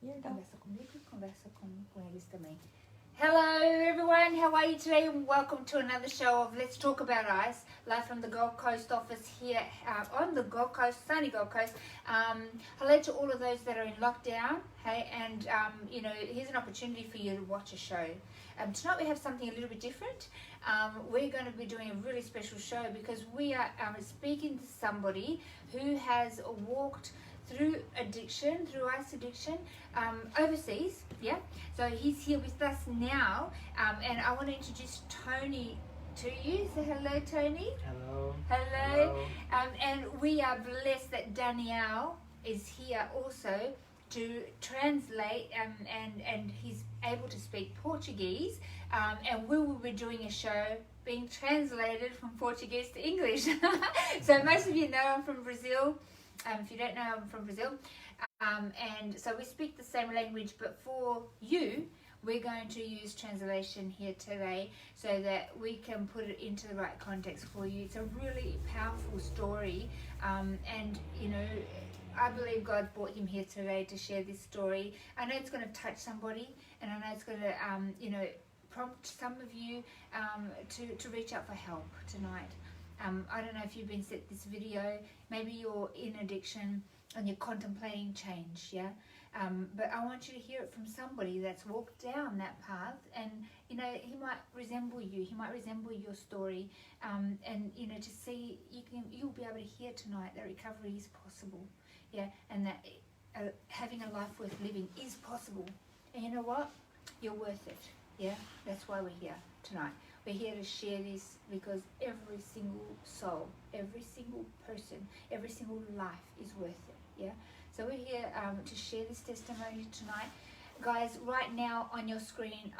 Conversa com eles também. Hello everyone, how are you today? And welcome to another show of Let's Talk About Ice, live from the Gold Coast office here on the Gold Coast, sunny Gold Coast. Hello to all of those that are in lockdown, hey, and you know, here's an opportunity for you to watch a show. Tonight we have something a little bit different. We're going to be doing a really special show because we are speaking to somebody who has walked through addiction, through ice addiction, overseas, yeah? So he's here with us now, and I want to introduce Tony to you. Say hello, Tony. Hello. Hello. And we are blessed that Danielle is here also to translate, and he's able to speak Portuguese, and we will be doing a show being translated from Portuguese to English. So most of you know I'm from Brazil. If you don't know, I'm from Brazil, and so we speak the same language, but for you, we're going to use translation here today so that we can put it into the right context for you. It's a really powerful story, and you know, I believe God brought him here today to share this story. I know it's going to touch somebody, and I know it's going to, you know, prompt some of you to reach out for help tonight. I don't know if you've been sent this video, maybe you're in addiction and you're contemplating change, yeah? But I want you to hear it from somebody that's walked down that path, and, you know, he might resemble you, he might resemble your story, and, you know, to see, you'll be able to hear tonight that recovery is possible, yeah? And that having a life worth living is possible. And you know what? You're worth it, yeah? That's why we're here tonight. We're here to share this because every single soul, every single person, every single life is worth it, yeah? So we're here to share this testimony tonight. Guys, right now on your screen,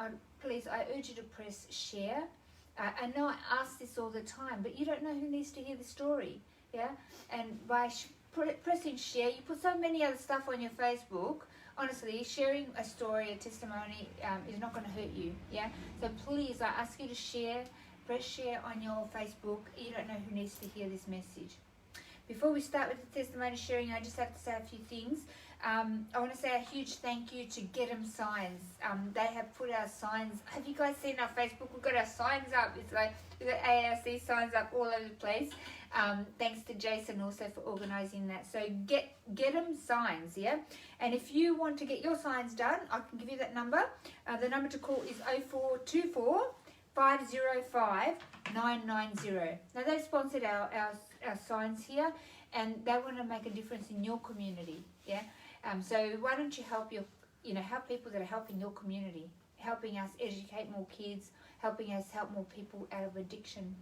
please, I urge you to press share. I know I ask this all the time, but you don't know who needs to hear the story, yeah? And by pressing share, you put so many other stuff on your Facebook. Honestly, sharing a story, a testimony is not going to hurt you, yeah? So please, I ask you to share, press share on your Facebook. You don't know who needs to hear this message. Before we start with the testimony sharing, I just have to say a few things. I want to say a huge thank you to Get 'em Signs. They have put our signs. Have you guys seen our Facebook? We've got our signs up. It's like we've got ARC signs up all over the place. Thanks to Jason also for organising that. So get 'em Signs, yeah? And if you want to get your signs done, I can give you that number. The number to call is 0424 505 990. Now they've sponsored our signs here, and they want to make a difference in your community, yeah? So why don't you help help people that are helping your community, helping us educate more kids, helping us help more people out of addiction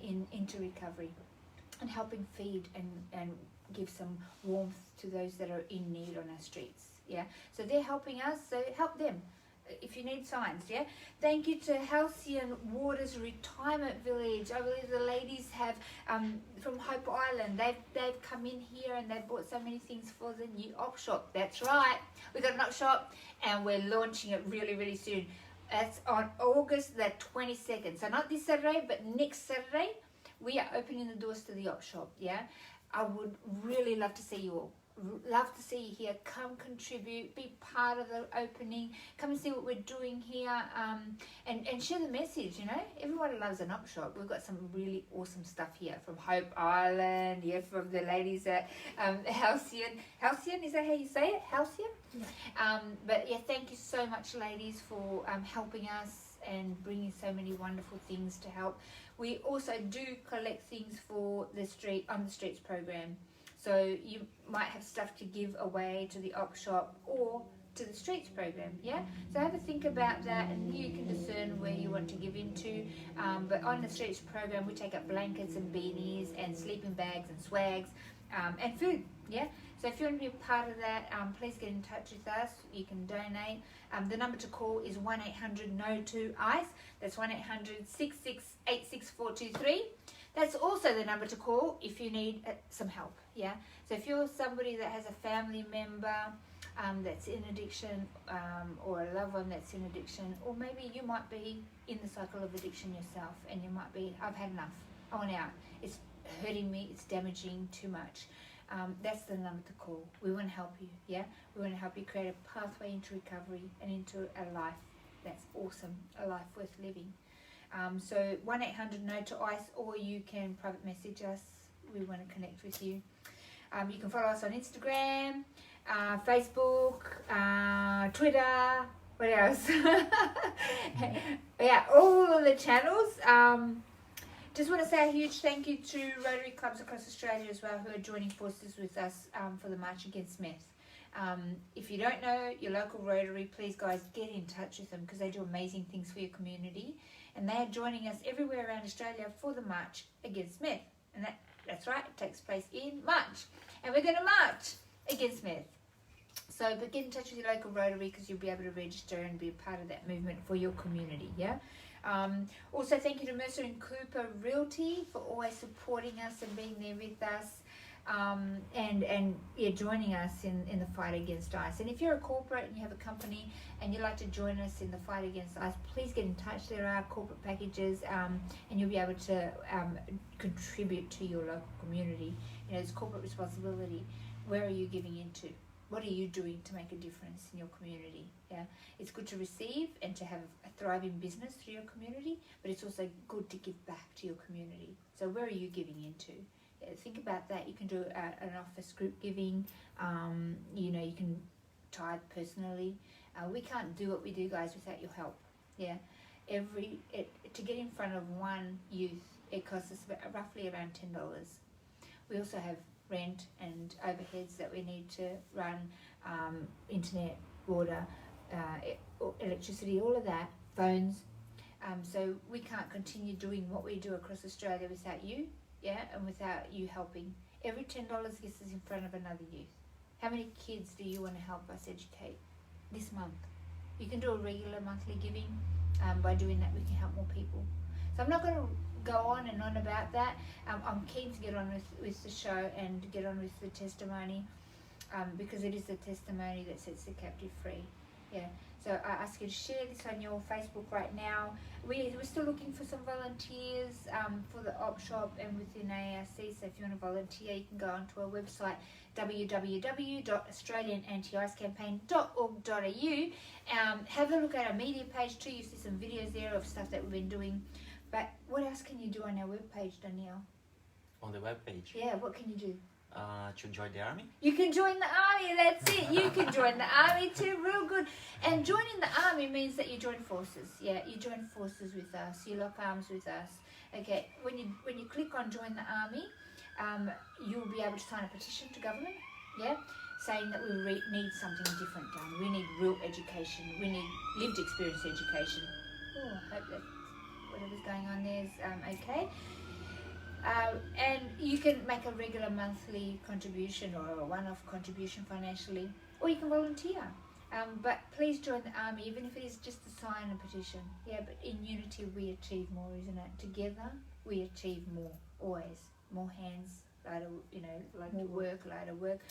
into recovery, and helping feed and give some warmth to those that are in need on our streets, yeah? So they're helping us, so help them if you need signs, yeah? Thank you to Halcyon Waters Retirement Village. I believe the ladies have from Hope Island. They've come in here and they've bought so many things for the new op shop. That's right, we got an op shop and we're launching it really, really soon. That's on August the 22nd. So not this Saturday, but next Saturday, we are opening the doors to the op shop, yeah? I would really love to see you all. Love to see you here. Come contribute, be part of the opening, come and see what we're doing here, and share the message, you know. Everybody loves an op shop. We've got some really awesome stuff here from Hope Island, yeah, from the ladies at Halcyon. Halcyon, is that how you say it? Halcyon? Yeah. But yeah, thank you so much, ladies, for helping us and bringing so many wonderful things to help. We also do collect things for the On the Streets program. So you might have stuff to give away to the op shop or to the streets program, yeah? So have a think about that, and you can discern where you want to give into. But on the streets program, we take up blankets and beanies and sleeping bags and swags and food, yeah? So if you want to be a part of that, please get in touch with us. You can donate. The number to call is 1-800-NO2-ICE. That's 1-800-668-6423. That's also the number to call if you need some help, yeah? So if you're somebody that has a family member that's in addiction, or a loved one that's in addiction, or maybe you might be in the cycle of addiction yourself, and you might be, I've had enough, I want out, it's hurting me, it's damaging too much. that's the number to call. We want to help you, yeah? We want to help you create a pathway into recovery and into a life that's awesome, a life worth living. So 1-800-NO-TO-ICE, or you can private message us. We want to connect with you. You can follow us on Instagram, Facebook, Twitter, what else? Yeah, all of the channels. Just want to say a huge thank you to Rotary clubs across Australia as well, who are joining forces with us for the March Against Meth. If you don't know your local Rotary, please guys get in touch with them, because they do amazing things for your community, and they are joining us everywhere around Australia for the March Against Meth. And that's right, it takes place in March, and we're going to march against meth. So, but get in touch with your local Rotary, because you'll be able to register and be a part of that movement for your community, yeah? Also, thank you to Mercer and Cooper Realty for always supporting us and being there with us, and joining us in the fight against ICE. And if you're a corporate and you have a company and you'd like to join us in the fight against ICE, please get in touch. There are corporate packages, and you'll be able to contribute to your local community. You know, it's corporate responsibility. Where are you giving into? What are you doing to make a difference in your community? Yeah, it's good to receive and to have a thriving business through your community, but it's also good to give back to your community. So where are you giving into? Yeah, think about that. You can do an office group giving. You know, you can tithe personally. We can't do what we do, guys, without your help. Yeah, to get in front of one youth, it costs us roughly around $10. We also have rent and overheads that we need to run, internet, water, electricity, all of that, phones. So we can't continue doing what we do across Australia without you, yeah, and without you helping. Every $10 gets us in front of another youth. How many kids do you want to help us educate this month? You can do a regular monthly giving. By doing that, we can help more people. So I'm not going to go on and on about that. I'm keen to get on with the show and get on with the testimony, because it is the testimony that sets the captive free. Yeah. So I ask you to share this on your Facebook right now. We're still looking for some volunteers for the op shop and within ARC. So if you want to volunteer, you can go onto our website, www.australianantiicecampaign.org.au. Have a look at our media page too. You see some videos there of stuff that we've been doing. But what else can you do on our webpage, Danielle? On the webpage? Yeah, what can you do? To join the army? You can join the army, that's it. You can join the army too, real good. And joining the army means that you join forces. Yeah, you join forces with us. You lock arms with us. Okay, when you click on join the army, you'll be able to sign a petition to government, yeah, saying that we need something different done. We need real education. We need lived experience education. Oh, I hope that whatever's going on there is okay. And you can make a regular monthly contribution or a one-off contribution financially, or you can volunteer. But please join the army, even if it is just to sign a petition. Yeah, but in unity we achieve more, isn't it? Together we achieve more, always. More hands, lighter work.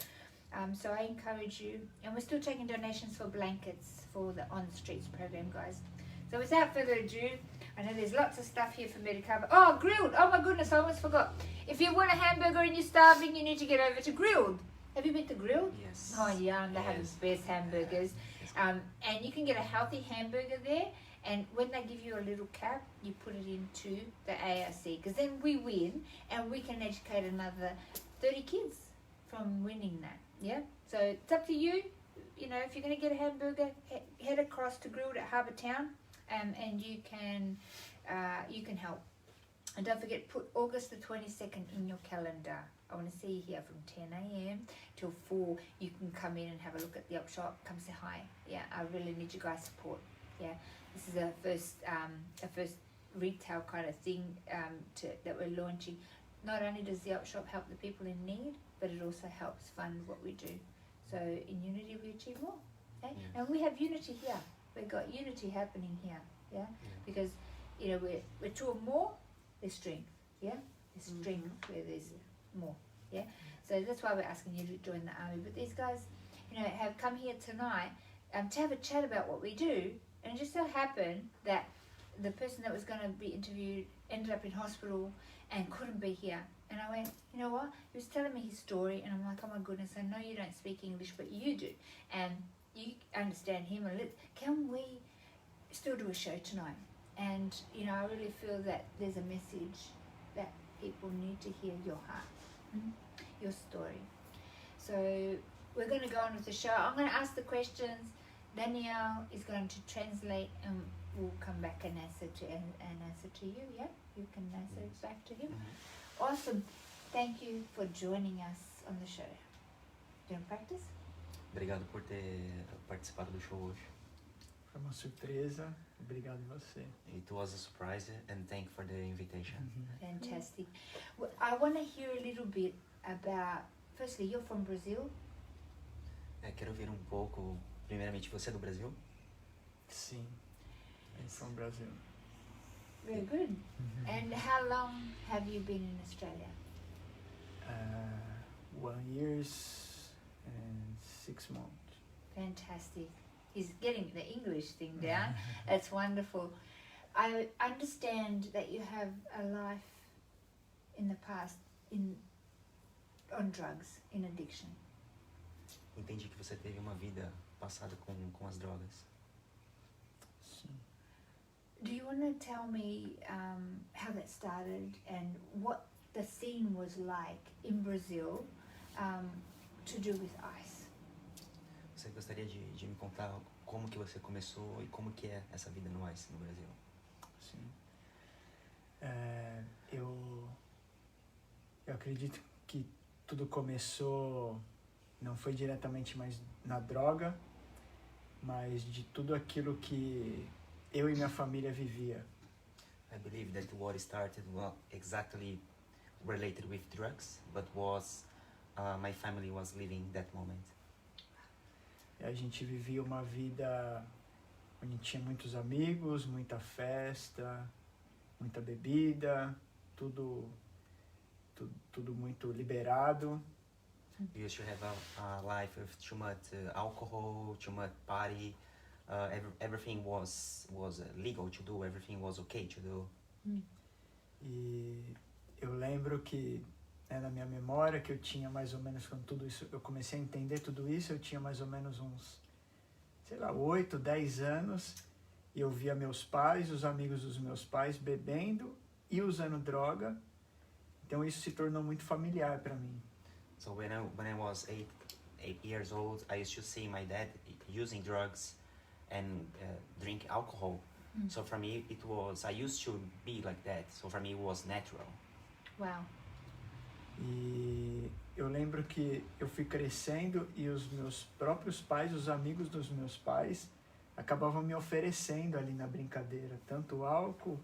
So I encourage you, and we're still taking donations for blankets for the On the Streets program, guys. So without further ado, I know there's lots of stuff here for me to cover. Oh, Grilled! Oh my goodness, I almost forgot. If you want a hamburger and you're starving, you need to get over to Grilled. Have you been to Grilled? Yes. Oh yeah, they have the best hamburgers. And you can get a healthy hamburger there. And when they give you a little cap, you put it into the ARC. Because then we win, and we can educate another 30 kids from winning that. Yeah? So it's up to you. You know, if you're going to get a hamburger, head across to Grilled at Harbour Town. And you can help. And don't forget, put August the 22nd in your calendar. I want to see you here from 10 a.m. till 4. You can come in and have a look at the op shop. Come say hi. Yeah, I really need you guys' support. Yeah, this is a first retail kind of thing that we're launching. Not only does the op shop help the people in need, but it also helps fund what we do. So in unity we achieve more. Okay? Yeah. And we have unity here. We've got unity happening here, yeah? Because, you know, we're two or more, there's strength, yeah? There's strength where there's more, yeah? So that's why we're asking you to join the army. But these guys, you know, have come here tonight to have a chat about what we do, and it just so happened that the person that was going to be interviewed ended up in hospital and couldn't be here. And I went, you know what? He was telling me his story, and I'm like, oh my goodness, I know you don't speak English, but you do, and you understand him a little. Can we still do a show tonight? And you know, I really feel that there's a message that people need to hear your heart, your story. So we're going to go on with the show. I'm going to ask the questions. Danielle is going to translate, and we'll come back and answer to you. Yeah, you can answer it back to him. Awesome. Thank you for joining us on the show. Do you want to practice? Obrigado por ter participado do show hoje. Foi uma surpresa. Obrigado você. It was a surprise and thank you for the invitation. Fantastic. Well, I want to hear a little bit about, firstly, you're from Brazil? Quero ouvir um pouco, primeiramente, você é do Brasil? Sim. I'm from Brazil. Very good. And how long have you been in Australia? 1 year and 6 months. Fantastic. He's getting the English thing down. That's wonderful. I understand that you have a life in the past on drugs, in addiction. Entendi que você teve uma vida passada com as drogas. Sim. Do you want to tell me how that started and what the scene was like in Brazil to do with ice? Você gostaria de me contar como que você começou e como que é essa vida no ICE no Brasil? Sim. Eu acredito que tudo começou, não foi diretamente mais na droga, mas de tudo aquilo que eu e minha família vivia. I believe that what started not exactly related with drugs, but was my family was living that moment. E a gente vivia uma vida onde tinha muitos amigos, muita festa, muita bebida, tudo muito liberado. We used to have a life with too much alcohol, too much party. Everything was legal to do. Everything was okay to do. E eu lembro que, na minha memória, que eu tinha mais ou menos, quando tudo isso, eu comecei a entender tudo isso, eu tinha mais ou menos uns, 8, 10 anos, e eu via meus pais, os amigos dos meus pais bebendo e usando droga. Então isso se tornou muito familiar para mim. So when I was 8 years old, I used to see my dad using drugs and drink alcohol. So for me, I used to be like that. So for me, it was natural. Wow. E eu lembro que eu fui crescendo e os meus próprios pais, os amigos dos meus pais, acabavam me oferecendo ali na brincadeira, tanto o álcool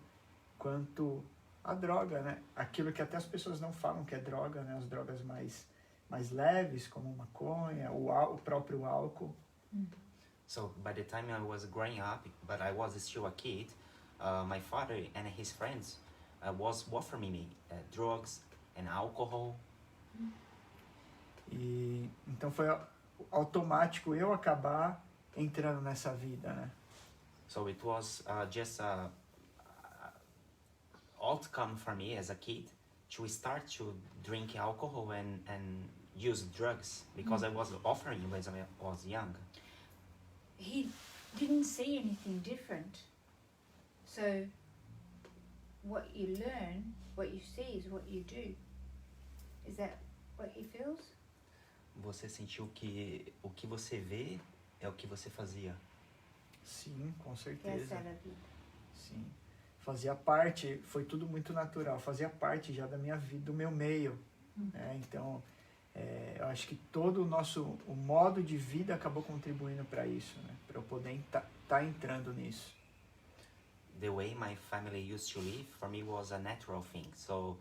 quanto a droga, né? Aquilo que até as pessoas não falam que é droga, né? As drogas mais leves, como maconha, o próprio álcool. So by the time I was growing up, but I was still a kid, my father and his friends was offering me drugs and alcohol. E então foi automático eu acabar entrando nessa vida, né? So it was just a outcome for me as a kid to start to drink alcohol and use drugs because I was offering when I was young. He didn't see anything different. So what you learn, what you see is what you do. Is that what he feels? Você sentiu que o que você vê é o que você fazia? Sim, com Essa certeza. era a vida. Sim. Fazia parte, foi tudo muito natural, fazia parte já da minha vida, do meu meio. Né? Então, eu acho que todo o modo de vida acabou contribuindo para isso, né? Para eu poder tá entrando nisso. The way my family used to live for me was a natural thing. So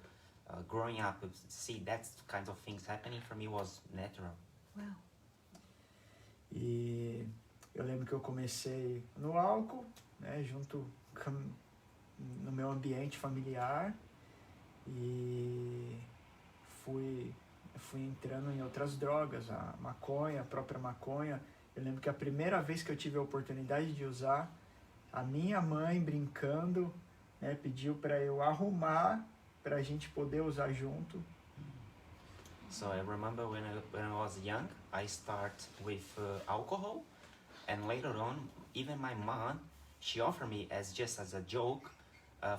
growing up, see that kind of things happening for me was natural. Wow. E eu lembro que eu comecei no álcool, né? Junto no meu ambiente familiar e fui entrando em outras drogas, a maconha, a própria maconha. Eu lembro que a primeira vez que eu tive a oportunidade de usar, a minha mãe brincando, né, pediu para eu arrumar para a gente poder usar junto. So I remember when I was young, I start with alcohol, and later on, even my mom, she offered me as just as a joke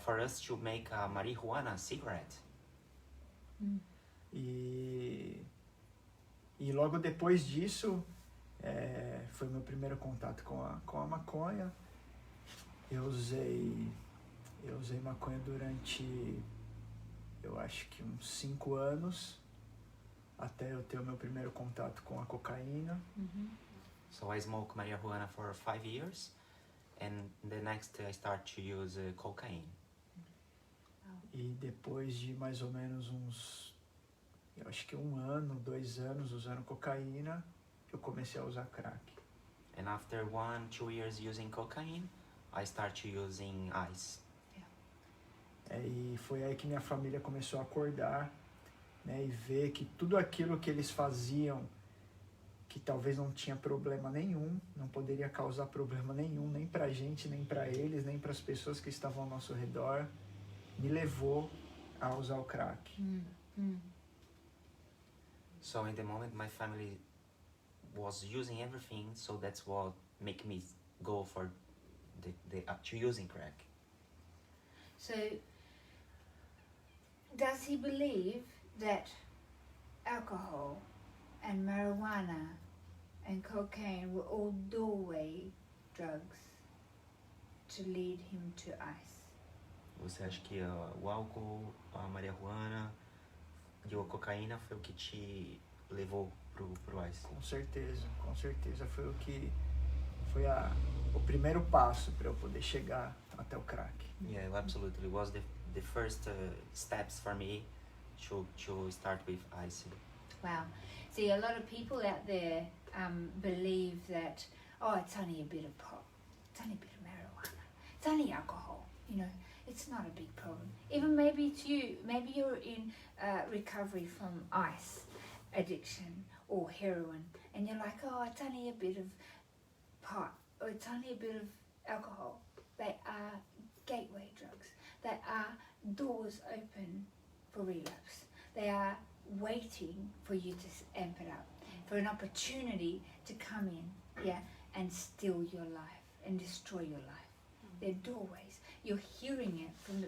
for us to make a marijuana cigarette. E logo depois disso, foi meu primeiro contato com a maconha. Eu usei maconha durante, eu acho que uns 5 anos, até eu ter o meu primeiro contato com a cocaína. So I smoked marijuana for 5 years, and the next I start to use cocaine. E depois de mais ou menos eu acho que 1 ano, 2 anos usando cocaína, eu comecei a usar crack. And after 1, 2 years using cocaine, I start to using ice. E foi aí que minha família começou a acordar, né, e ver que tudo aquilo que eles faziam, que talvez não tinha problema nenhum, não poderia causar problema nenhum, nem pra gente, nem pra eles, nem para as pessoas que estavam ao nosso redor, me levou a usar o crack. So in the moment my family was using everything, so that's what make me go for to using crack. So, does he believe that alcohol and marijuana and cocaine were all doorway drugs to lead him to ice? Você acha que o álcool, a marihuana e a cocaína foi o que te levou pro ice? Com certeza foi o primeiro passo para eu poder chegar até o crack. Yeah, absolutely. It was the first steps for me to start with ice. Wow. See, a lot of people out there believe that, oh, it's only a bit of pot, it's only a bit of marijuana, it's only alcohol, it's not a big problem. Even maybe it's you, maybe you're in recovery from ice addiction or heroin, and you're like, oh, it's only a bit of pot, or it's only a bit of alcohol. They are gateway drugs. They are doors open for relapse. They are waiting for you to amp it up, for an opportunity to come in, and steal your life and destroy your life. They're doorways. You're hearing it from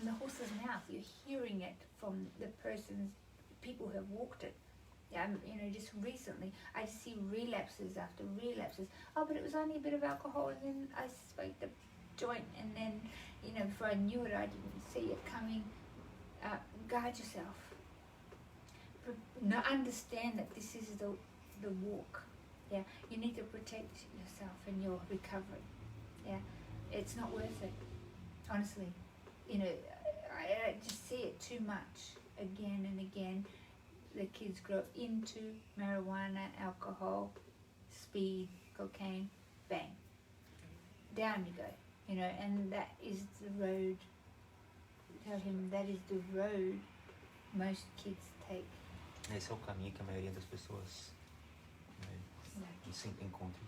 the horse's mouth. You're hearing it from the people who have walked it. Just recently, I see relapses after relapses. Oh, but it was only a bit of alcohol, and then I smoked the joint, and then, before I knew it, I didn't see it coming. Guard yourself. Understand that this is the walk. Yeah, you need to protect yourself and your recovery. Yeah, it's not worth it. Honestly, I just see it too much again and again. The kids grow into marijuana, alcohol, speed, cocaine, bang. Down you go, and that is the road. Tell him that is the road most kids take. Esse é o caminho que a maioria das pessoas se encontra.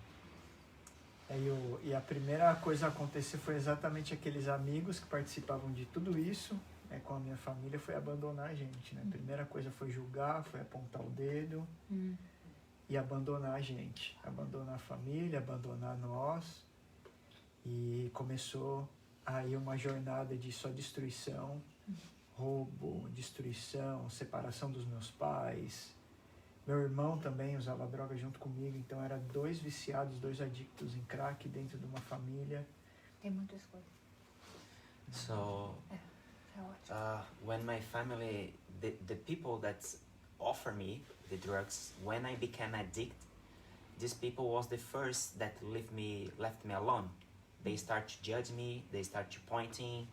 E a primeira coisa a acontecer foi exatamente aqueles amigos que participavam de tudo isso, com a minha família, foi abandonar a gente, né? A primeira coisa foi julgar, foi apontar o dedo e abandonar a gente, abandonar a família, abandonar nós, e começou aí uma jornada de só destruição, roubo, destruição, separação dos meus pais. Meu irmão também usava droga junto comigo, então era 2 viciados, 2 adictos em crack dentro de uma família. Tem muitas coisas. So, when my family, the people that offer me the drugs, when I became addict, these people was the first that left me alone. They start to judge me, they start to pointing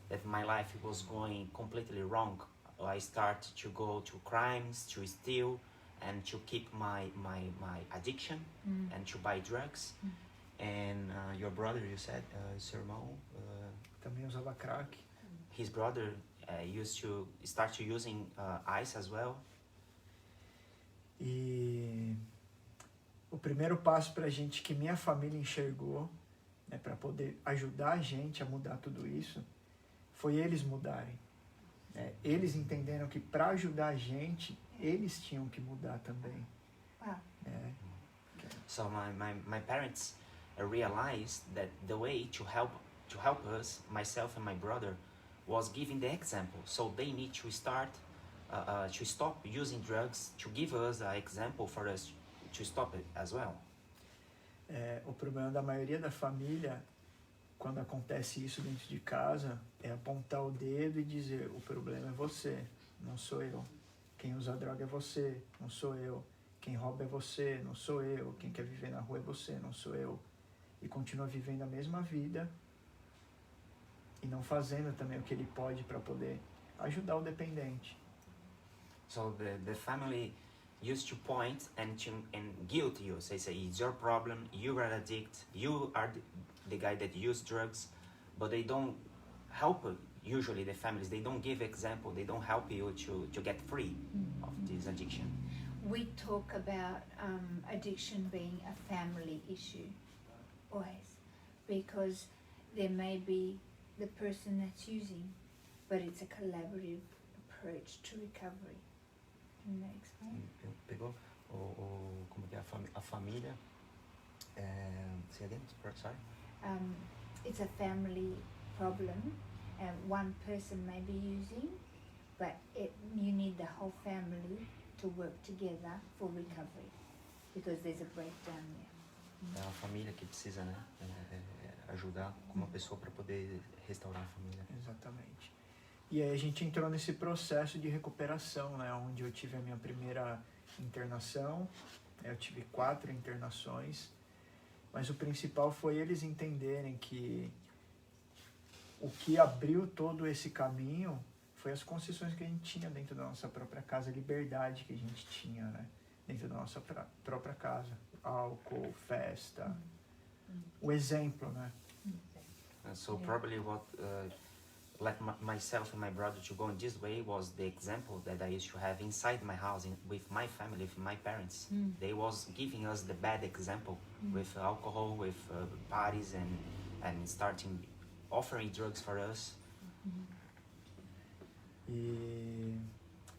that my life was going completely wrong. I start to go to crimes, to steal, and to keep my addiction and to buy drugs. And your brother, you said, seu irmão, também usava crack. His brother used to start to using ice as well. E o primeiro passo pra gente que minha família enxergou, né, para poder ajudar a gente a mudar tudo isso, foi eles mudarem. Eles entenderam que para ajudar a gente, eles tinham que mudar também. Wow. É, So my parents realized that the way to help us, myself and my brother, was giving the example. So they need to to stop using drugs, to give us an example for us to stop it as well. o problema da maioria da família, quando acontece isso dentro de casa, é apontar o dedo e dizer: o problema é você, não sou eu. Quem usa droga é você, não sou eu. Quem rouba é você, não sou eu. Quem quer viver na rua é você, não sou eu. E continua vivendo a mesma vida e não fazendo também o que ele pode para poder ajudar o dependente. So the family used to point and guilt you. Say, it's your problem, you are addict, you are the guy that use drugs, but they don't help. Usually the families, they don't give example, they don't help you to get free of this addiction. We talk about addiction being a family issue, always, because there may be the person that's using, but it's a collaborative approach to recovery. Can you explain? Pegou como que é a família? Say again, sorry. It's a family problem, and one person may be using, but you need the whole family to work together for recovery, because there's a breakdown there. É a família que precisa, né, ajudar uma pessoa para poder restaurar a família. Exatamente. E aí a gente entrou nesse processo de recuperação, né, onde eu tive a minha primeira internação. Eu tive 4 internações, mas o principal foi eles entenderem que o que abriu todo esse caminho foi as concessões que a gente tinha dentro da nossa própria casa, a liberdade que a gente tinha, né, dentro da nossa própria casa. Álcool, festa, o exemplo, né? So probably what let myself and my brother to go in this way was the example that I used to have inside my house with my family, with my parents. They was giving us the bad example with alcohol, with parties and starting offering drugs for us. E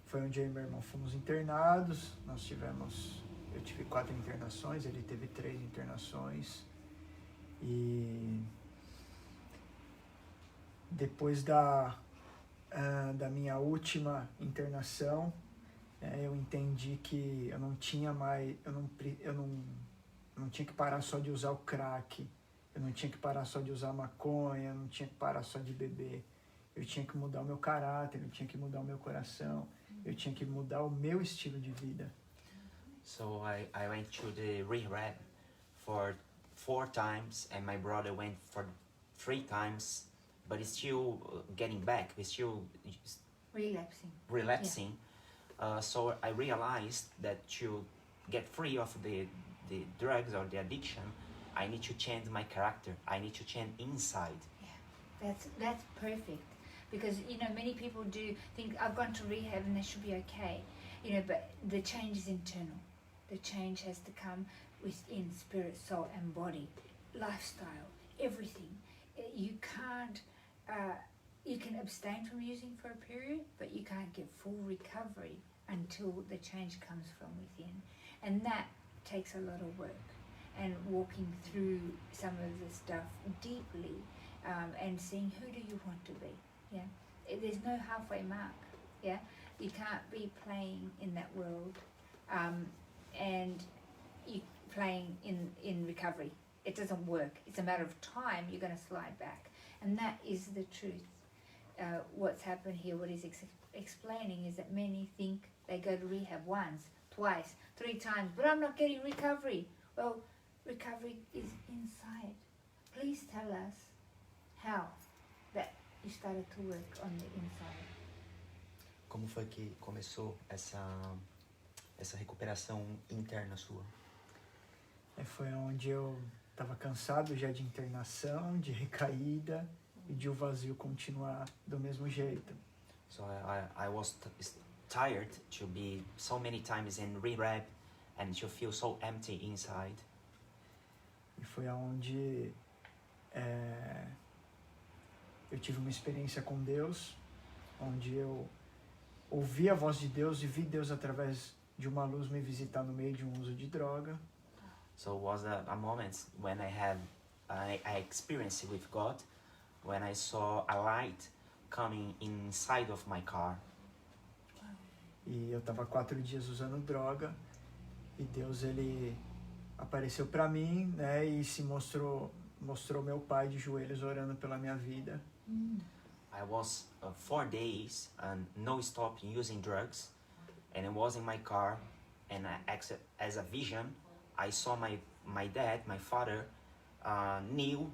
foi onde eu e meu irmão fomos internados. Eu tive 4 internações, ele teve 3 internações. E depois da minha última internação, eu entendi que eu não tinha mais, eu não tinha que parar só de usar o crack, eu não tinha que parar só de usar maconha, eu não tinha que parar só de beber. Eu tinha que mudar o meu caráter, eu tinha que mudar o meu coração, eu tinha que mudar o meu estilo de vida. So I went to the rehab for 4 times, and my brother went for 3 times, but he's still getting back. He's still relapsing. So I realized that to get free of the drugs or the addiction, I need to change my character. I need to change inside. Yeah, that's perfect, because many people do think I've gone to rehab and they should be okay, but the change is internal. The change has to come within spirit, soul, and body, lifestyle, everything. You can't. You can abstain from using for a period, but you can't get full recovery until the change comes from within, and that takes a lot of work. And walking through some of the stuff deeply, and seeing who do you want to be. Yeah, there's no halfway mark. Yeah, you can't be playing in that world, and you playing in recovery. It doesn't work. It's a matter of time. You're going to slide back, and that is the truth. What's happened here, what he's explaining, is that many think they go to rehab once, twice, 3 times, but I'm not getting recovery. Well, recovery is inside. Please tell us how that you started to work on the inside. Como foi que começou essa recuperação interna sua? Foi onde eu estava cansado já de internação, de recaída e de o vazio continuar do mesmo jeito. So I was tired to be so many times in rehab and to feel so empty inside. E foi onde eu tive uma experiência com Deus, onde eu ouvi a voz de Deus e vi Deus através de uma luz me visitar no meio de um uso de droga. So it was a moment when I experienced with God, when I saw a light coming inside of my car. E eu estava 4 dias usando droga e Deus ele apareceu para mim, né, e se mostrou meu pai de joelhos orando pela minha vida. I was 4 days and no stop using drugs, and I was in my car, and as a vision, I saw my dad, my father, Neil,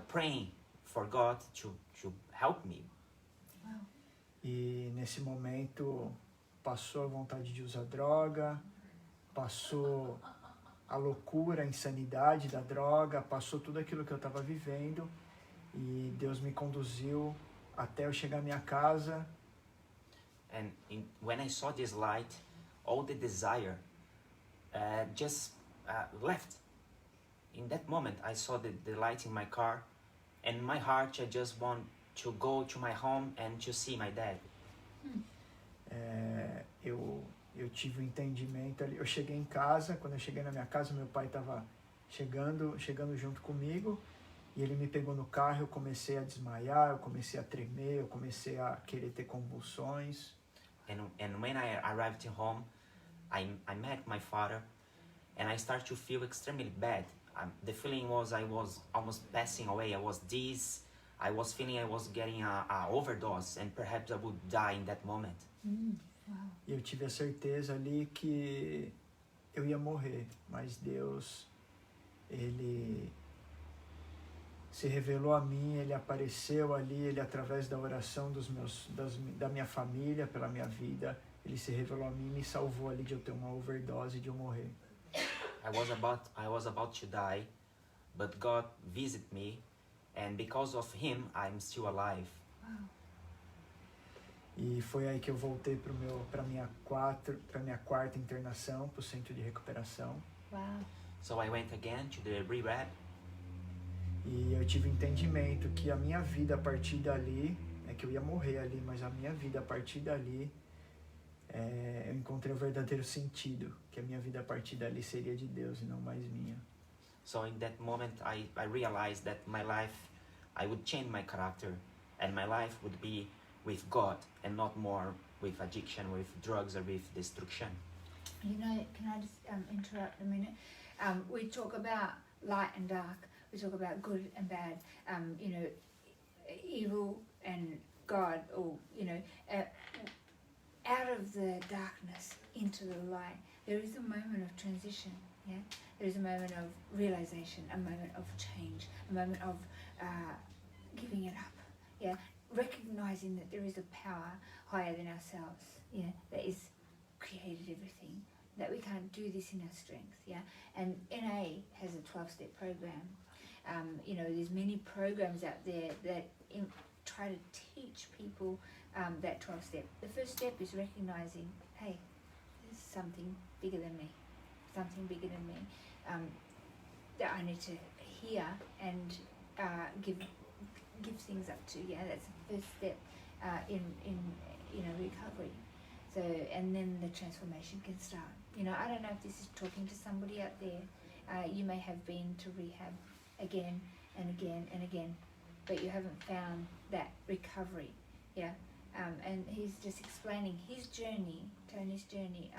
praying for God to help me. E nesse momento passou a vontade de usar droga, passou a loucura, a insanidade da droga, passou tudo aquilo que eu estava vivendo e Deus me conduziu até eu chegar à minha casa. And when I saw this light, all the desire just left. In that moment, I saw the light in my car, and my heart just want to go to my home and to see my dad. Eu tive um entendimento ali. Eu cheguei em casa, quando eu cheguei na minha casa, meu pai estava chegando junto comigo, e ele me pegou no carro, eu comecei a desmaiar, eu comecei a tremer, eu comecei a querer ter convulsões. And when I arrived home, I met my father, and I started to feel extremely bad. The feeling was I was almost passing away. I was dizzy. I was feeling I was getting a overdose, and perhaps I would die in that moment. Wow. E eu tive a certeza ali que eu ia morrer, mas Deus, ele se revelou a mim, ele apareceu ali, ele através da oração da minha família, pela minha vida, ele se revelou a mim e me salvou ali de eu ter uma overdose, de eu morrer. I was about to die, but God visited me, and because of Him, I'm still alive. Wow. E foi aí que eu voltei para minha quarta internação, para o centro de recuperação. Wow. So I went again to the rehab. E eu tive entendimento que a minha vida a partir dali, que eu ia morrer ali, mas a minha vida a partir dali, eu encontrei o verdadeiro sentido, que a minha vida a partir dali seria de Deus e não mais minha. So in that moment, I realized that my life, I would change my character, and my life would be with God, and not more with addiction, with drugs, or with destruction. You know, can I just interrupt a minute? We talk about light and dark. We talk about good and bad. You know, evil and God, or you know, out of the darkness into the light. There is a moment of transition. Yeah, there is a moment of realization, a moment of change, a moment of giving it up. Yeah, recognizing that there is a power higher than ourselves. Yeah, that is created everything. That we can't do this in our strength. Yeah, and NA has a 12-step program. You know, there's many programs out there that try to teach people that 12-step. The first step is recognizing, hey, there's something bigger than me, something bigger than me that I need to hear and give things up to. Yeah, that's the first step in you know, recovery. So, and then the transformation can start. You know, I don't know if this is talking to somebody out there. You may have been to rehab again and again and again, but you haven't found that recovery. Yeah, and he's just explaining his journey, Tony's journey,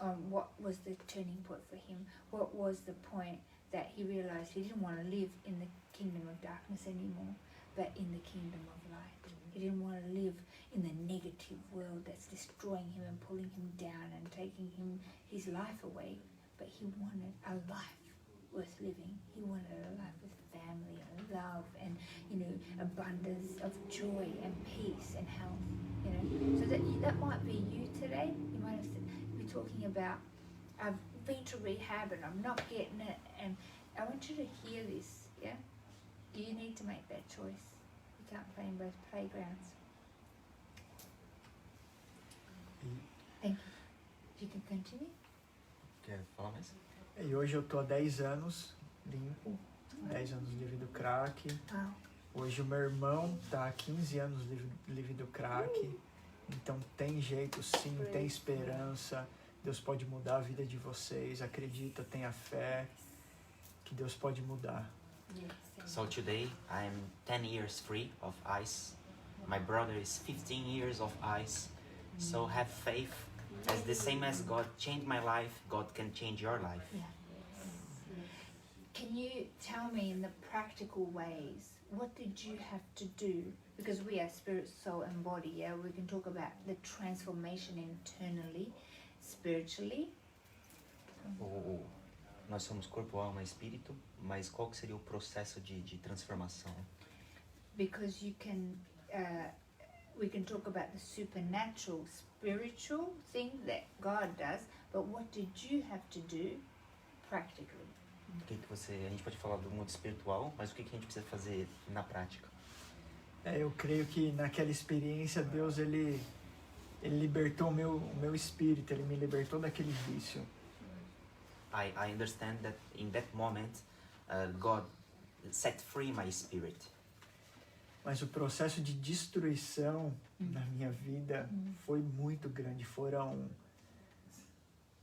on what was the turning point for him. What was the point that he realized he didn't want to live in the kingdom of darkness anymore, but in the kingdom of light. He didn't want to live in the negative world that's destroying him and pulling him down and taking his life away, but he wanted a life worth living. He wanted a life with family and love and, you know, abundance of joy and peace and health, you know. So that might be you today. You might have be talking about, I've been to rehab and I'm not getting it, and I want you to hear this. Yeah, you need to make that choice. You can't play in both playgrounds. Thank you. You can continue. Quer falar mais? E hoje eu tô há 10 anos limpo, 10 anos livre do crack. Wow. Hoje o meu irmão tá há 15 anos livre do crack. Então tem jeito sim, tem esperança. Deus pode mudar a vida de vocês. Acredita, tenha fé que Deus pode mudar. So today I'm 10 years free of ice. My brother is 15 years of ice. So have faith. As the same as God changed my life, God can change your life. Yeah. Can you tell me in the practical ways, what did you have to do? Because we are spirit, soul and body, yeah? We can talk about the transformation internally, spiritually. Nós somos corpo, alma e espírito, mas qual que seria o processo de transformação? Because you can, we can talk about the supernatural, spiritual thing that God does, but what did you have to do practically? A gente pode falar do mundo espiritual, mas o que a gente precisa fazer na prática? Eu creio que naquela experiência Deus ele libertou o meu espírito, ele me libertou daquele vício. I understand that in that moment, God set free my spirit. Mas o processo de destruição na minha vida foi muito grande. Foram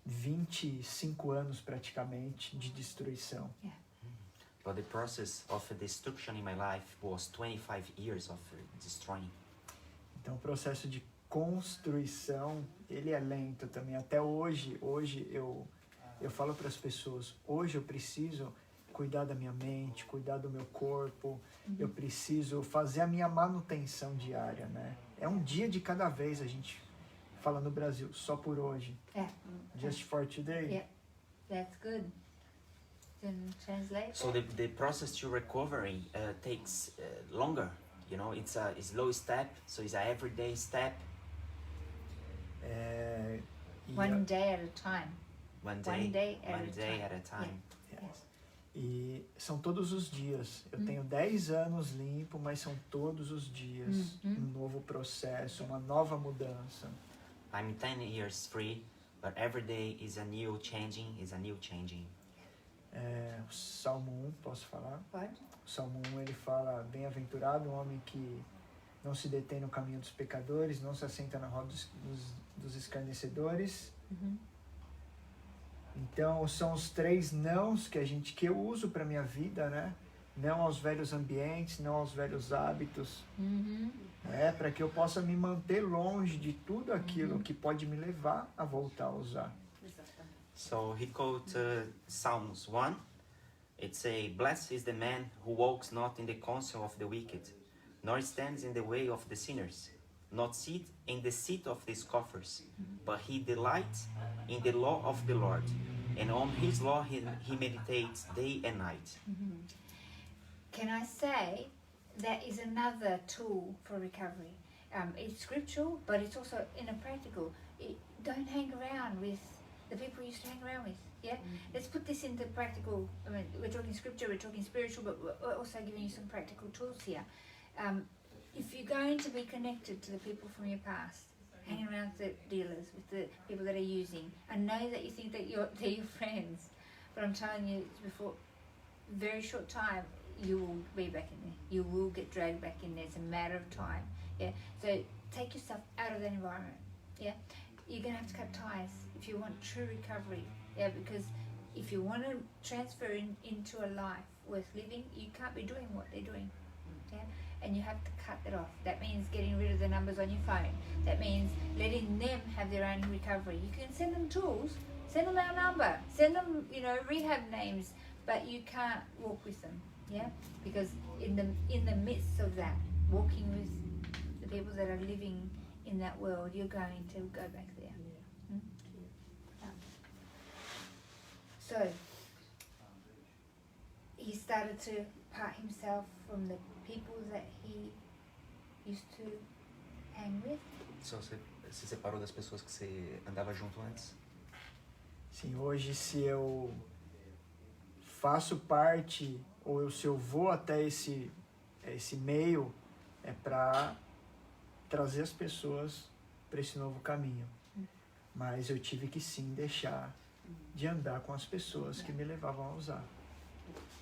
25 anos praticamente de destruição. But the process of destruction in my life was 25 years of destroying. Então o processo de construção, ele é lento também. Até hoje eu falo para as pessoas, hoje eu preciso cuidar da minha mente, cuidar do meu corpo, eu preciso fazer a minha manutenção diária, né? É um dia de cada vez, a gente fala no Brasil, só por hoje. Just for today. Yeah, that's good. Can translate. So the process to recovering takes longer. You know, it's a slow step, so it's a everyday step. One day at a time. One One day day at a time. Yes. E são todos os dias. Eu tenho 10 anos limpo, mas são todos os dias um novo processo, uma nova mudança. I'm 10 years free, but every day is a new changing, O Salmo 1, posso falar? Pode? O Salmo 1, ele fala, bem-aventurado o homem que não se detém no caminho dos pecadores, não se assenta na roda dos escarnecedores. Então, são os 3 nãos que eu uso para minha vida, né? Não aos velhos ambientes, não aos velhos hábitos. Para que eu possa me manter longe de tudo aquilo que pode me levar a voltar a usar. So he quoted Psalms 1. It says, "Blessed is the man who walks not in the counsel of the wicked, nor stands in the way of the sinners, not sit in the seat of the scoffers, but he delights in the law of the Lord, and on his law he meditates day and night." Can I say that is another tool for recovery? It's scriptural, but it's also in a practical. Don't hang around with the people you used to hang around with. Yeah, let's put this into practical. I mean, we're talking scripture, we're talking spiritual, but we're also giving you some practical tools here. If you're going to be connected to the people from your past, hang around with the dealers, with the people that are using. I know that you think that they're your friends, but I'm telling you, before very short time, you will be back in there. You will get dragged back in there. It's a matter of time. Yeah. So take yourself out of that environment. Yeah. You're gonna have to cut ties if you want true recovery. Yeah. Because if you want to transfer into a life worth living, you can't be doing what they're doing. Yeah. And you have to cut that off. That means getting rid of the numbers on your phone. That means letting them have their own recovery. You can send them tools. Send them our number. Send them, rehab names. But you can't walk with them. Yeah, because in the midst of that, walking with the people that are living in that world, you're going to go back there. So he started to part himself from the people that he used to hang with. So você se separou das pessoas que você andava junto antes? Sim, hoje se eu faço parte ou se eu vou até esse meio, é para trazer as pessoas para esse novo caminho. Mas eu tive que sim deixar de andar com as pessoas que me levavam a usar.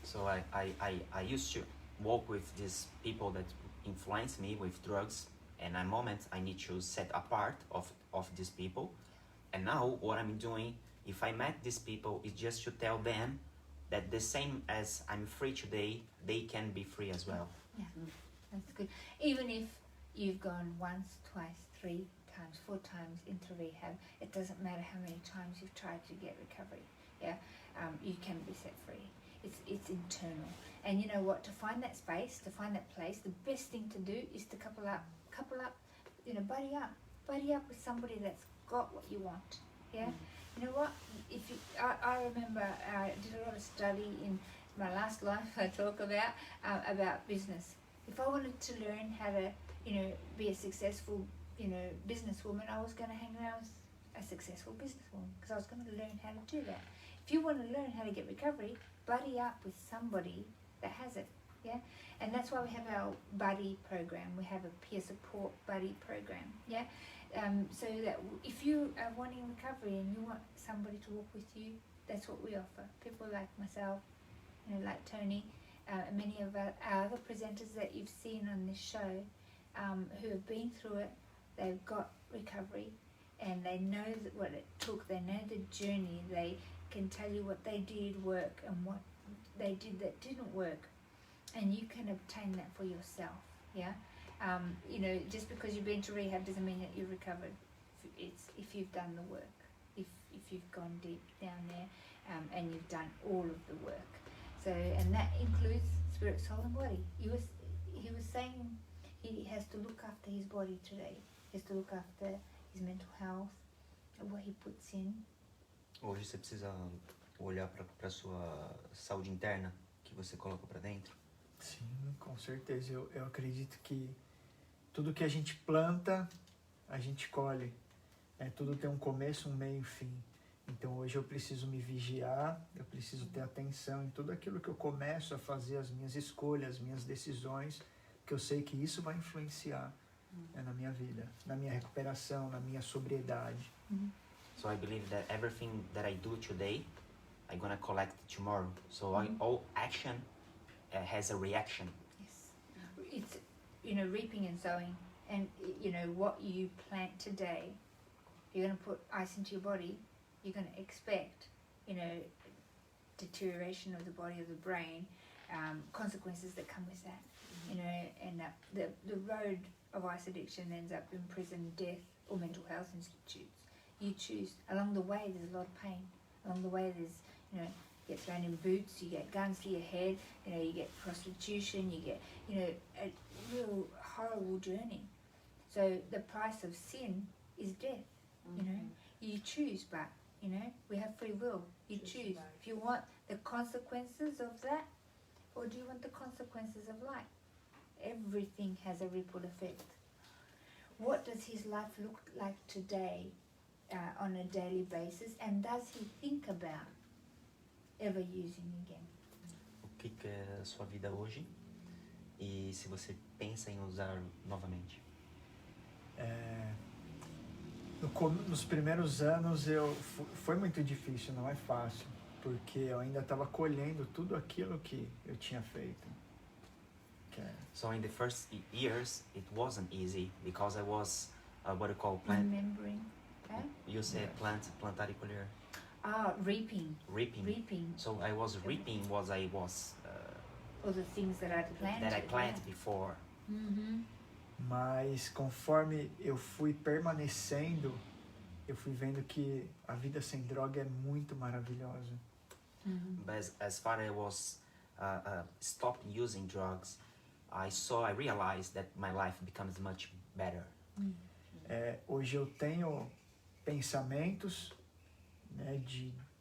So I used to walk with these people that influenced me with drugs, and a moment I need to set apart of these people. And now what I'm doing, if I met these people, is just to tell them that the same as I'm free today, they can be free as well. That's good. Even if you've gone once, twice, 3 times, 4 times into rehab, it doesn't matter how many times you've tried to get recovery. You can be set free. It's internal. And you know what? To find that space, to find that place, the best thing to do is to couple up. Buddy up with somebody that's got what you want. You know what? I remember I did a lot of study in my last life. I talk about business. If I wanted to learn how to, be a successful, businesswoman, I was going to hang around with a successful businesswoman because I was going to learn how to do that. If you want to learn how to get recovery, buddy up with somebody that has it. And that's why we have our buddy program. We have a peer support buddy program. So that if you are wanting recovery and you want somebody to walk with you, that's what we offer. People like myself, like Tony, many of our other presenters that you've seen on this show, who have been through it, they've got recovery, and they know what it took. They know the journey. They can tell you what they did work and what they did that didn't work, and you can obtain that for yourself. Just because you've been to rehab doesn't mean that you've recovered. It's if you've done the work, if you've gone deep down there, and you've done all of the work. So, and that includes spirit, soul, and body. He was saying he has to look after his body today. He has to look after his mental health, what he puts in. Hoje você precisa olhar para sua saúde interna que você coloca para dentro. Sim, com certeza. Eu acredito que tudo que a gente planta, a gente colhe. Tudo tem um começo, um meio e um fim. Então hoje eu preciso me vigiar, eu preciso ter atenção em tudo aquilo que eu começo a fazer, as minhas escolhas, as minhas decisões, porque eu sei que isso vai influenciar na minha vida, na minha recuperação, na minha sobriedade. So I believe that everything that I do today, I'm gonna collect tomorrow. So all action has a reaction. Yes, it's reaping and sowing, and what you plant today, you're going to put ice into your body. You're going to expect, deterioration of the body, of the brain, consequences that come with that. And the road of ice addiction ends up in prison, death, or mental health institutes. You choose. Along the way, there's a lot of pain. Along the way, there's, you get thrown in boots, you get guns to your head, you get prostitution, you get, a real horrible journey. So the price of sin is death, You choose, but, we have free will. You choose. If you want the consequences of that, or do you want the consequences of life? Everything has a ripple effect. What does his life look like today on a daily basis? And does he think about ever using again? O que é a sua vida hoje? E se você pensa em usar novamente? Nos primeiros anos foi muito difícil, não é fácil, porque eu ainda estava colhendo tudo aquilo que eu tinha feito. So in the first years, it wasn't easy because I was what you call remembering. You said plantar e colher. Reaping. Reaping. So I was reaping what I was. All the things that I planted. That I planted before. Mas conforme eu fui permanecendo, eu fui vendo que a vida sem droga é muito maravilhosa. But as far as I was stopped using drugs, I realized that my life becomes much better. Hoje eu tenho pensamentos,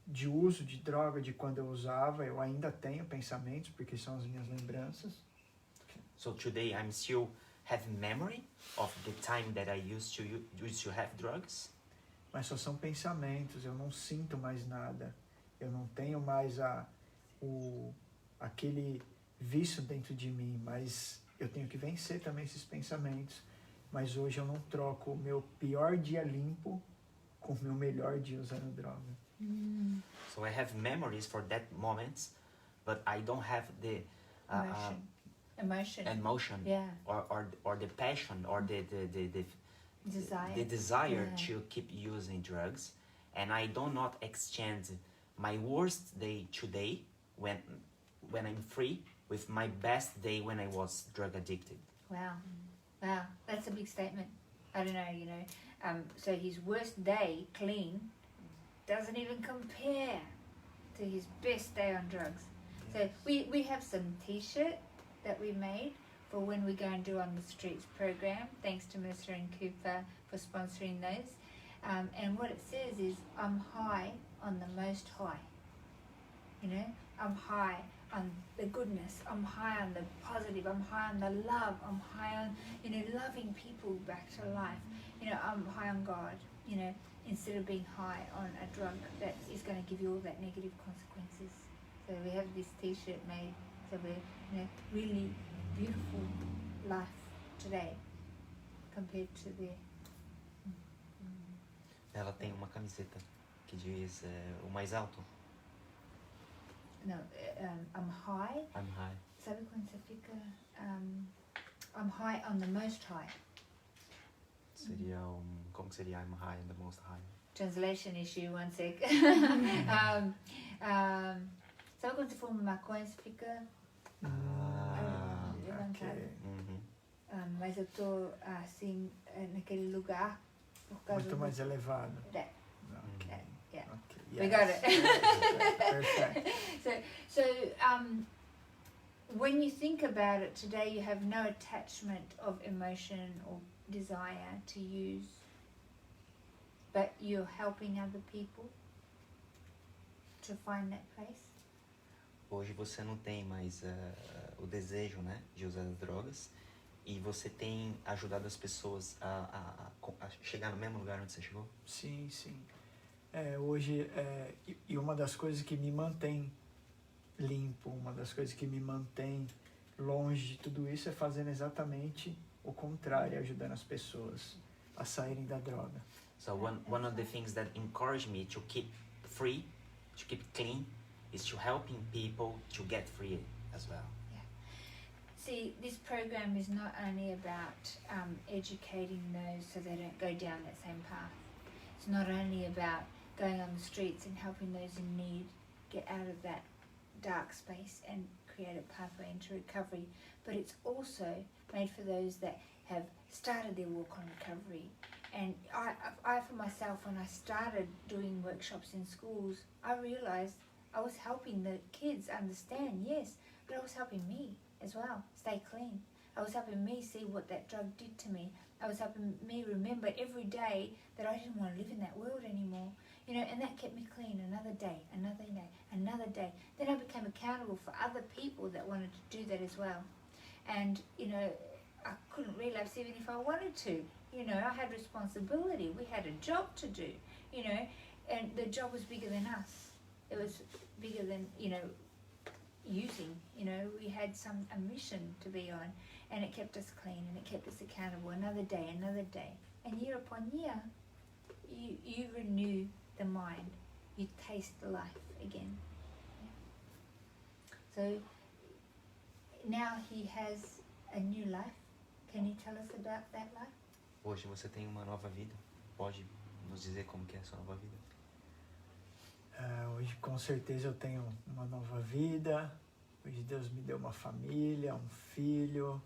de uso de droga, de quando eu usava. Eu ainda tenho pensamentos, porque são as minhas lembranças. So today I'm still having memory of the time that I used to have drugs. Mas só são pensamentos, eu não sinto mais nada. Eu não tenho mais aquele vício dentro de mim, mas eu tenho que vencer também esses pensamentos. Mas hoje eu não troco o meu pior dia limpo com o meu melhor dia usando droga. So I have memories for that moment, but I don't have the Emotion. emotion, Yeah. or the passion, or the Desire. the desire Yeah. to keep using drugs, and I do not exchange my worst day today when I'm free with my best day when I was drug addicted. Wow. Wow. That's a big statement. I don't know, so his worst day clean doesn't even compare to his best day on drugs. So we have some t-shirt that we made for when we go and do On the Streets program. Thanks to Mercer and Cooper for sponsoring those. And what it says is, I'm high on the most high. I'm high on the goodness. I'm high on the positive. I'm high on the love. I'm high on, loving people back to life. I'm high on God, instead of being high on a drug that is going to give you all that negative consequences. So we have this t-shirt made. So we're, really beautiful life today compared to the... Ela tem uma camiseta que diz o mais alto. No, I'm high. I'm high. Sabe quando você fica... I'm high on the most high. Seria como que seria I'm high and the most high? Translation issue, one sec. Sabe quando você fuma maconha, você fica... levantado. Ok. Uhum. Mas eu estou assim, naquele lugar por causa Muito mais elevado. That. Ok. Yeah. Ok. We got it. Perfect. So when you think about it today, you have no attachment of emotion or desire to use, but you're helping other people to find that place. Hoje você não tem mais o desejo, né, de usar as drogas, e você tem ajudado as pessoas a chegar no mesmo lugar onde você chegou? Sim, sim. Hoje, e uma das coisas que me mantém limpo, uma das coisas que me mantém longe de tudo isso é fazendo exatamente o contrário, ajudando as pessoas a saírem da droga. So one of the things that encourage me to keep free, to keep clean, is to helping people to get free as well. See, this program is not only about educating those so they don't go down that same path. It's not only about going on the streets and helping those in need get out of that dark space and create a pathway into recovery, but it's also made for those that have started their walk on recovery. And I for myself, when I started doing workshops in schools, I realized I was helping the kids understand, yes, but I was helping me as well, stay clean. I was helping me see what that drug did to me. I was helping me remember every day that I didn't want to live in that world anymore. And that kept me clean another day, another day, another day. Then I became accountable for other people that wanted to do that as well. And, I couldn't relapse even if I wanted to. I had responsibility. We had a job to do, and the job was bigger than us. It was bigger than, using, we had a mission to be on, and it kept us clean and it kept us accountable another day. And year upon year, you renew the mind, you taste life again. So now he has a new life. Can you tell us about that life? Hoje você tem uma nova vida. Pode nos dizer como que é a sua nova vida? Hoje, com certeza, eu tenho uma nova vida. Hoje Deus me deu uma família, um filho.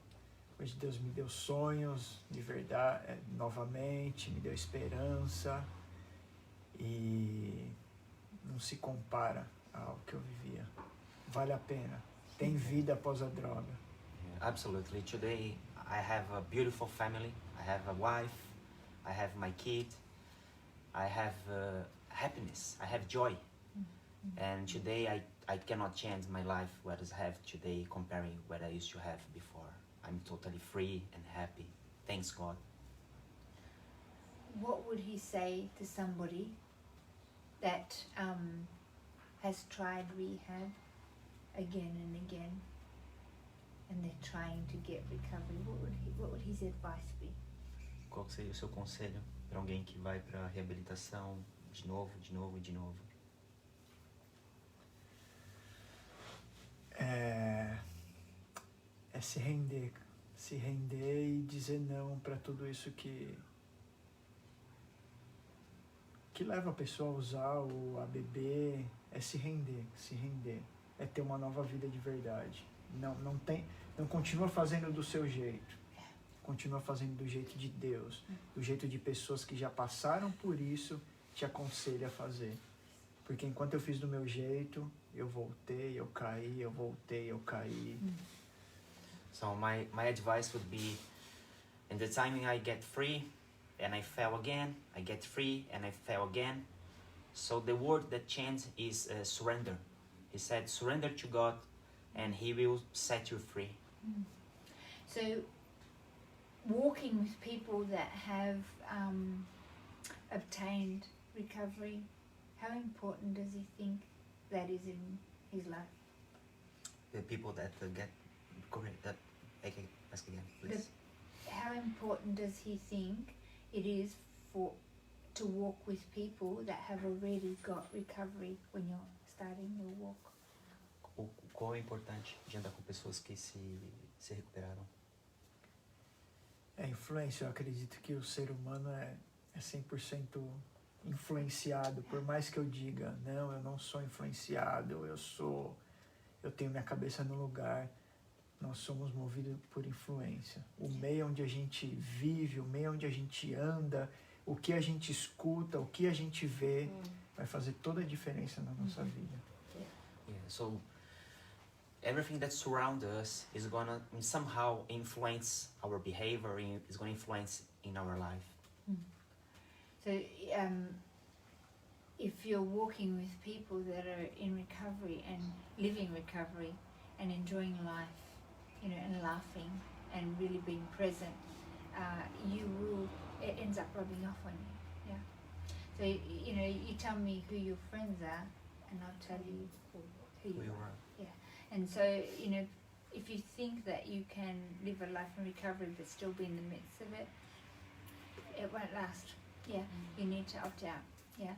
Hoje Deus me deu sonhos de verdade, novamente, me deu esperança. E não se compara ao que eu vivia. Vale a pena. Tem vida após a droga. Yeah, absolutely. Today I have a beautiful family. I have a wife. I have my kid. I have happiness. I have joy. And today I cannot change my life what I have today comparing what I used to have before. I'm totally free and happy. Thanks God. What would he say to somebody that has tried rehab again and again, and they're trying to get recovery? What would his advice be? Qual seria o seu conselho para alguém que vai para reabilitação de novo? É se render. Se render e dizer não para tudo isso que leva a pessoa a usar ou a beber. É se render. É ter uma nova vida de verdade. Não continua fazendo do seu jeito. Continua fazendo do jeito de Deus, do jeito de pessoas que já passaram por isso, te aconselho a fazer. Porque enquanto eu fiz do meu jeito, eu voltei, eu caí, eu voltei, eu caí. So my advice would be, in the timing I get free, and I fell again, I get free, and I fell again. So the word that changed is surrender. He said, surrender to God, and He will set you free. So, walking with people that have obtained recovery, how important does he think that is in his life? The people that get correct, that I can ask again, please. How important does he think it is to walk with people that have already got recovery when you're starting your walk? O qual é importante de andar com pessoas que se recuperaram? É influência, eu acredito que o ser humano é 100% influenciado, por mais que eu diga, não, eu não sou influenciado, eu tenho minha cabeça no lugar, nós somos movidos por influência. O meio onde a gente vive, o meio onde a gente anda, o que a gente escuta, o que a gente vê, vai fazer toda a diferença na nossa vida. Yeah, so everything that surrounds us is gonna somehow influence our behavior, is gonna influence in our life. So, if you're walking with people that are in recovery and living recovery and enjoying life, and laughing and really being present, it ends up rubbing off on you. Yeah. So, you tell me who your friends are, and I'll tell you who you are. Yeah. And so, if you think that you can live a life in recovery but still be in the midst of it, it won't last. Yeah. You need to opt out. Yeah.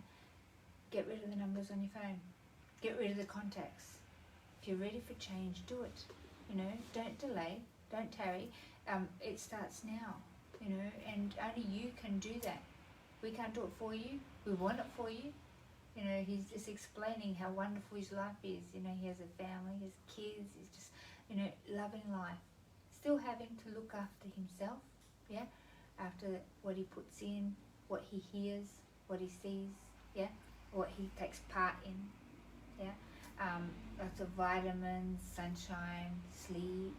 Get rid of the numbers on your phone. Get rid of the contacts. If you're ready for change, do it. Don't delay. Don't tarry. It starts now. And only you can do that. We can't do it for you. We want it for you. He's just explaining how wonderful his life is. He has a family, he has kids, he's just, loving life. Still having to look after himself, yeah? After what he puts in, what he hears, what he sees, yeah? What he takes part in, yeah? Lots of vitamins, sunshine, sleep,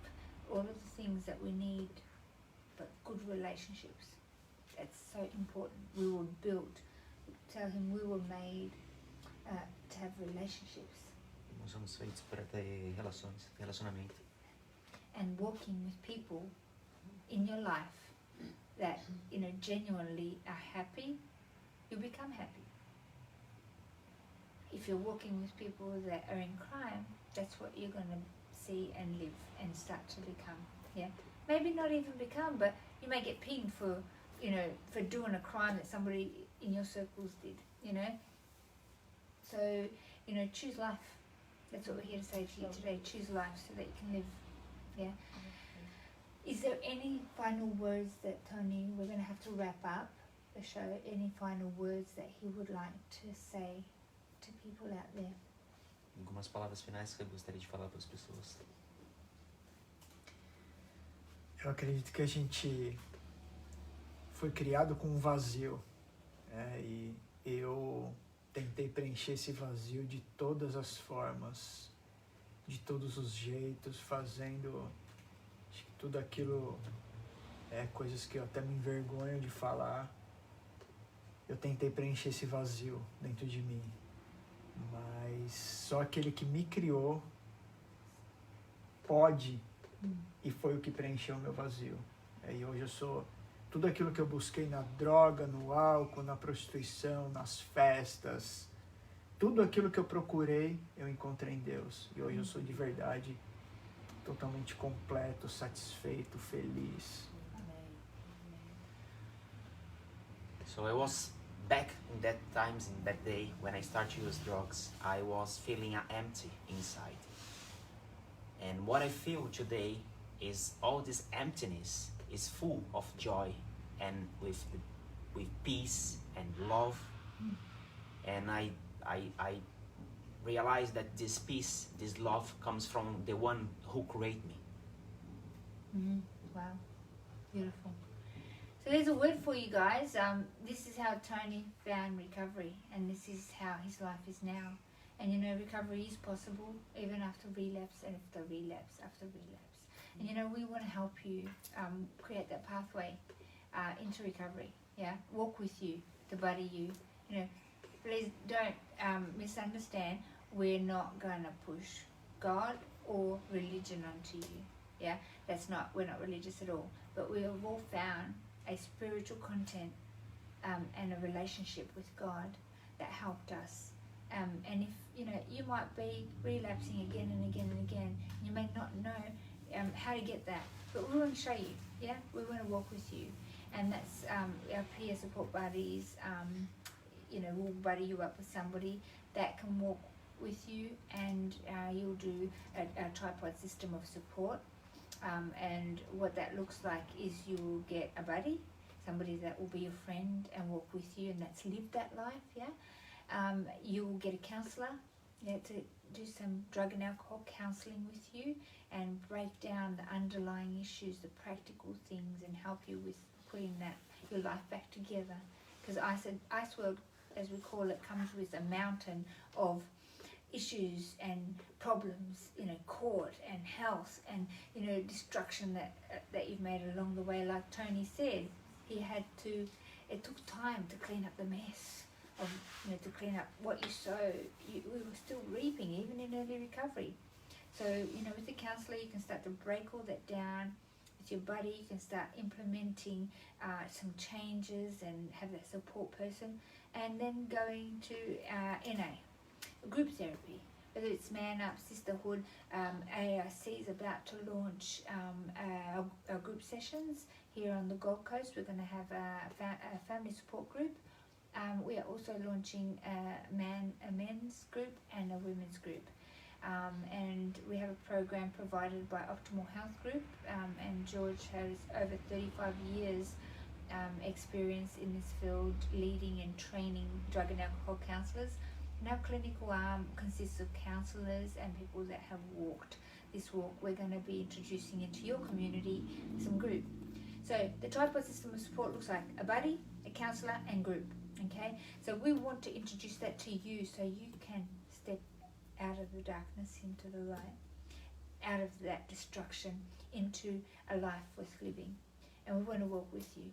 all of the things that we need, but good relationships. That's so important. We were built, tell him we were made to have relationships. Nós somos feitos para ter relacionamento. And walking with people in your life that genuinely are happy, you become happy. If you're walking with people that are in crime, that's what you're going to see and live and start to become. Yeah, maybe not even become, but you may get pinged for for doing a crime that somebody in your circles did. So choose life. That's what we're here to say to you today. Choose life so that you can live. Yeah. Is there any final words that Tony? We're going to have to wrap up the show. Any final words that he would like to say to people out there? Algumas palavras finais que eu gostaria de falar para as pessoas. Eu acredito que a gente foi criado com um vazio, e eu tentei preencher esse vazio de todas as formas, de todos os jeitos, fazendo tudo aquilo, coisas que eu até me envergonho de falar. Eu tentei preencher esse vazio dentro de mim, mas só aquele que me criou pode, e foi o que preencheu o meu vazio. E hoje eu sou tudo aquilo que eu busquei na droga, no álcool, na prostituição, nas festas, tudo aquilo que eu procurei, eu encontrei em Deus. E hoje eu sou de verdade totalmente completo, satisfeito, feliz. So I was back in that times, in that day, when I started to use drugs, I was feeling empty inside. And what I feel today is all this emptiness is full of joy and with peace and love. And I realized that this peace, this love comes from the one who created me. Wow, beautiful. So there's a word for you guys. This is how Tony found recovery, and this is how his life is now. And you know, recovery is possible even after relapse and after relapse after relapse. And you know, we want to help you create that pathway into recovery. Yeah, walk with you, to buddy you. You know, please don't misunderstand. We're not going to push God or religion onto you. Yeah, we're not religious at all. But we have all found a spiritual content and a relationship with God that helped us. And if, you know, you might be relapsing again and again and again, you may not know how to get that. But we want to show you, yeah? We want to walk with you. And that's our peer support buddies. You know, we'll buddy you up with somebody that can walk with you, and you'll do a tripod system of support. And what that looks like is you'll get a buddy, somebody that will be your friend and walk with you, and that's lived that life, yeah? You'll get a counsellor, yeah, to do some drug and alcohol counselling with you and break down the underlying issues, the practical things, and help you with putting your life back together. Because Ice World, as we call it, comes with a mountain of issues and problems, you know, court and health and, you know, destruction that you've made along the way. Like Tony said, it took time to clean up the mess of, you know, to clean up what you sow. We were still reaping even in early recovery. So, you know, with the counsellor, you can start to break all that down. With your buddy, you can start implementing some changes and have that support person, and then going to NA, group therapy, whether it's Man Up, Sisterhood. AIC is about to launch our group sessions here on the Gold Coast. We're going to have a family support group. We are also launching a men's group and a women's group. And we have a program provided by Optimal Health Group, and George has over 35 years experience in this field, leading and training drug and alcohol counsellors. And our clinical arm consists of counsellors and people that have walked this walk. We're going to be introducing into your community some group. So the tripod system of support looks like a buddy, a counsellor, and group. Okay, so we want to introduce that to you so you can step out of the darkness into the light, out of that destruction into a life worth living. And we want to walk with you.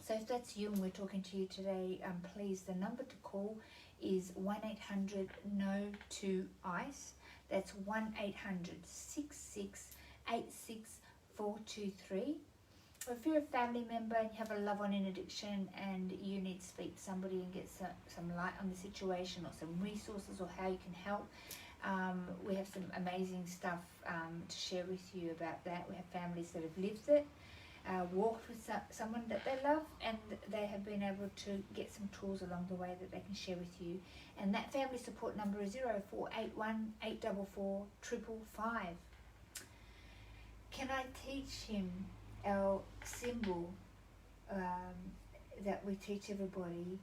So if that's you and we're talking to you today, please, the number to call is 1-800-NO2-ICE. That's 1-800-6686-423. Or if you're a family member and you have a loved one in addiction and you need to speak to somebody and get some light on the situation or some resources or how you can help, we have some amazing stuff to share with you about that. We have families that have lived it, walked with someone that they love, and they have been able to get some tools along the way that they can share with you. And that family support number is 0481 844 555. Can I teach him our symbol that we teach everybody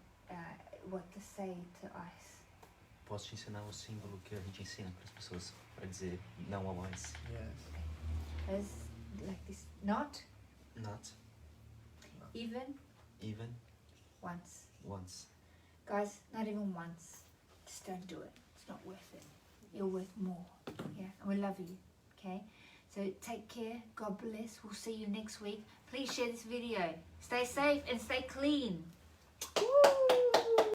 what to say to ice? Posso te ensinar o símbolo que a gente ensina para as pessoas para dizer não ao ice? Yes. As like this, not Not even even once. once. Guys, not even once. Just don't do it. It's not worth it. You're worth more. Yeah, and we love you. Okay? So take care. God bless. We'll see you next week. Please share this video. Stay safe and stay clean. Woo!